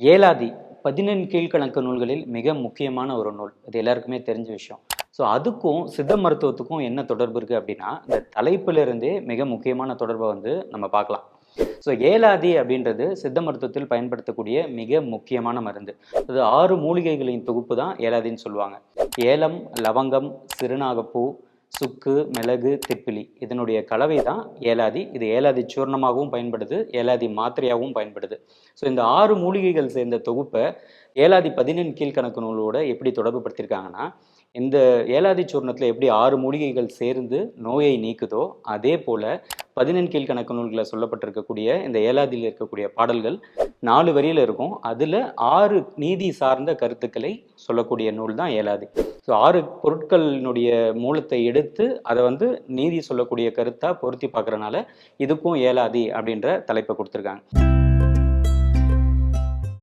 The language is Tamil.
ஏலாதி 14 கீழ்க்கணக்கு நூல்களில் மிக முக்கியமான ஒரு நூல். இது எல்லாருக்குமே தெரிஞ்ச விஷயம். ஸோ அதுக்கும் சித்த மருத்துவத்துக்கும் என்ன தொடர்பு இருக்கு அப்படின்னா, இந்த தலைப்புல இருந்தே மிக முக்கியமான தொடர்பை வந்து நம்ம பார்க்கலாம். ஸோ ஏலாதி அப்படின்றது சித்த மருத்துவத்தில் பயன்படுத்தக்கூடிய மிக முக்கியமான மருந்து. அது 6 மூலிகைகளின் தொகுப்பு தான் ஏலாதின்னு சொல்லுவாங்க. ஏலம், லவங்கம், சிறுநாகப்பூ, சுக்கு, மிளகு, திப்பிலி இதனுடைய கலவை தான் ஏலாதி. இது ஏலாதி சூர்ணமாகவும் பயன்படுது, ஏலாதி மாத்திரையாகவும் பயன்படுது. ஸோ இந்த 6 மூலிகைகள் சேர்ந்த தொகுப்பை ஏலாதி 14 கீழ்க்கணக்கு நூலோட எப்படி தொடர்பு படுத்தியிருக்காங்கன்னா, இந்த ஏலாதி சூர்ணத்தில் எப்படி 6 மூலிகைகள் சேர்ந்து நோயை நீக்குதோ, அதே போல 14 கீழ்க்கணக்கு நூல்களில் சொல்லப்பட்டிருக்கக்கூடிய இந்த ஏலாதியில் இருக்கக்கூடிய பாடல்கள் 4 வரியில இருக்கும். அதில் 6 நீதி சார்ந்த கருத்துக்களை சொல்லக்கூடிய நூல் தான் ஏலாதி. ஸோ 6 பொருட்களினுடைய மூலத்தை எடுத்து அதை வந்து நீதி சொல்லக்கூடிய கருத்தா பொருத்தி பார்க்கறனால இதுக்கும் ஏலாதி அப்படின்ற தலைப்பை கொடுத்துருக்காங்க.